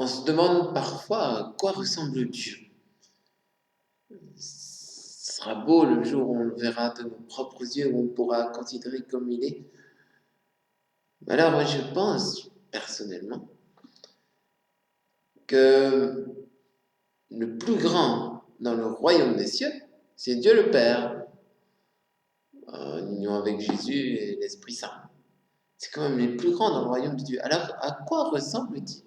On se demande parfois à quoi ressemble Dieu. Ce sera beau le jour où on le verra de nos propres yeux, où on pourra considérer comme il est. Alors moi je pense personnellement que le plus grand dans le royaume des cieux, c'est Dieu le Père, en union avec Jésus et l'Esprit Saint. C'est quand même les plus grands dans le royaume de Dieu. Alors à quoi ressemble Dieu?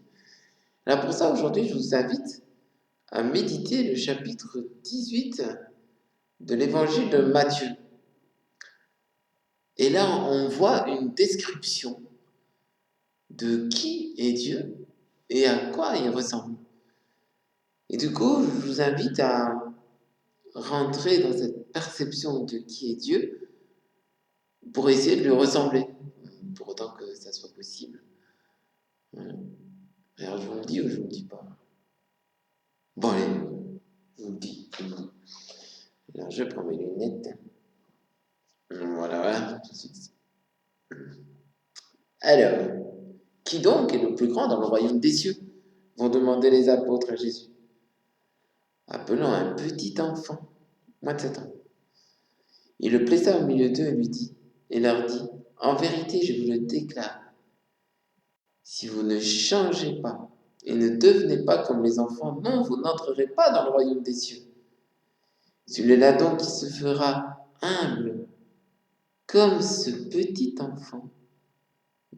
Alors pour ça aujourd'hui je vous invite à méditer le chapitre 18 de l'évangile de Matthieu. Et là, on voit une description de qui est Dieu et à quoi il ressemble. Et du coup, je vous invite à rentrer dans cette perception de qui est Dieu pour essayer de lui ressembler, pour autant que ça soit possible. Voilà. Alors, je vous le dis ou je ne vous le dis pas? Bon, allez, je vous le dis. Alors, je prends mes lunettes. Voilà. Alors, qui donc est le plus grand dans le royaume des cieux? Vont demander les apôtres à Jésus. Appelant un petit enfant, moins de 7 ans. Il le plaça au milieu d'eux et leur dit, en vérité, je vous le déclare, si vous ne changez pas et ne devenez pas comme les enfants, non, vous n'entrerez pas dans le royaume des cieux. Celui-là donc qui se fera humble comme ce petit enfant,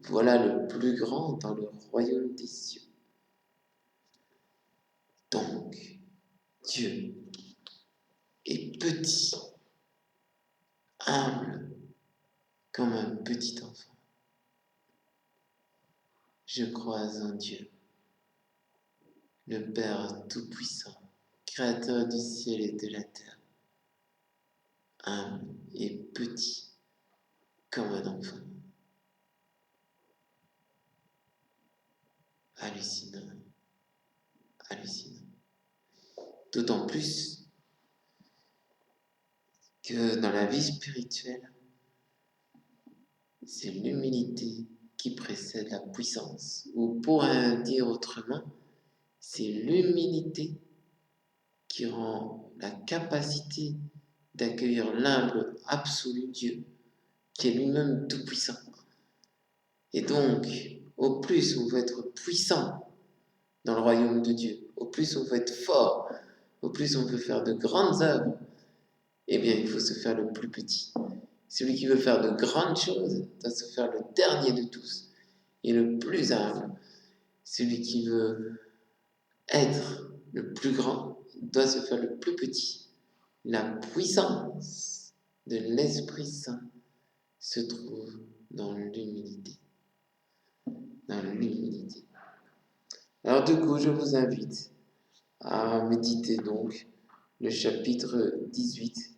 voilà le plus grand dans le royaume des cieux. Donc, Dieu est petit, humble, comme un petit enfant. Je crois en Dieu, le Père Tout-Puissant, Créateur du ciel et de la terre, humble et petit, comme un enfant. Hallucinant, hallucinant. D'autant plus que dans la vie spirituelle, c'est l'humilité qui précède la puissance. Ou pour dire autrement, c'est l'humilité qui rend la capacité d'accueillir l'humble absolu Dieu, qui est lui-même tout-puissant. Et donc, au plus on veut être puissant dans le royaume de Dieu, au plus on veut être fort, au plus on veut faire de grandes œuvres, eh bien, il faut se faire le plus petit. Celui qui veut faire de grandes choses doit se faire le dernier de tous et le plus humble. Celui qui veut être le plus grand doit se faire le plus petit. La puissance de l'Esprit Saint se trouve dans l'humilité. Dans l'humilité. Alors du coup, je vous invite à méditer donc le chapitre 18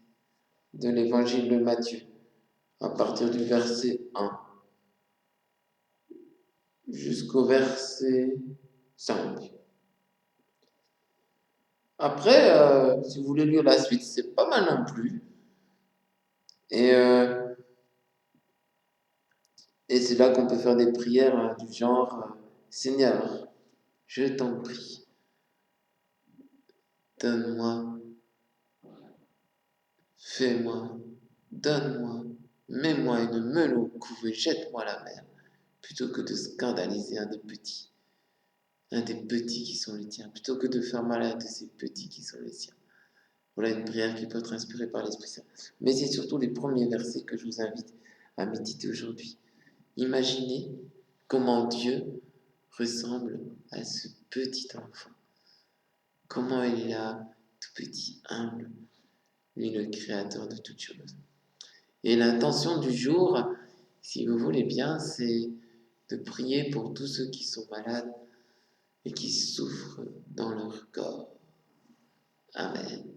de l'évangile de Matthieu, à partir du verset 1 jusqu'au verset 5. Après, si vous voulez lire la suite, c'est pas mal non plus. Et c'est là qu'on peut faire des prières du genre Seigneur, je t'en prie, donne-moi, fais-moi, donne-moi, mets-moi une meule au cou et jette-moi à la mer, plutôt que de scandaliser un des petits qui sont les tiens, plutôt que de faire mal à un de ces petits qui sont les siens. Voilà une prière qui peut être inspirée par l'Esprit Saint. Mais c'est surtout les premiers versets que je vous invite à méditer aujourd'hui. Imaginez comment Dieu ressemble à ce petit enfant. Comment il est là, tout petit, humble, lui le créateur de toutes choses. Et l'intention du jour, si vous voulez bien, c'est de prier pour tous ceux qui sont malades et qui souffrent dans leur corps. Amen.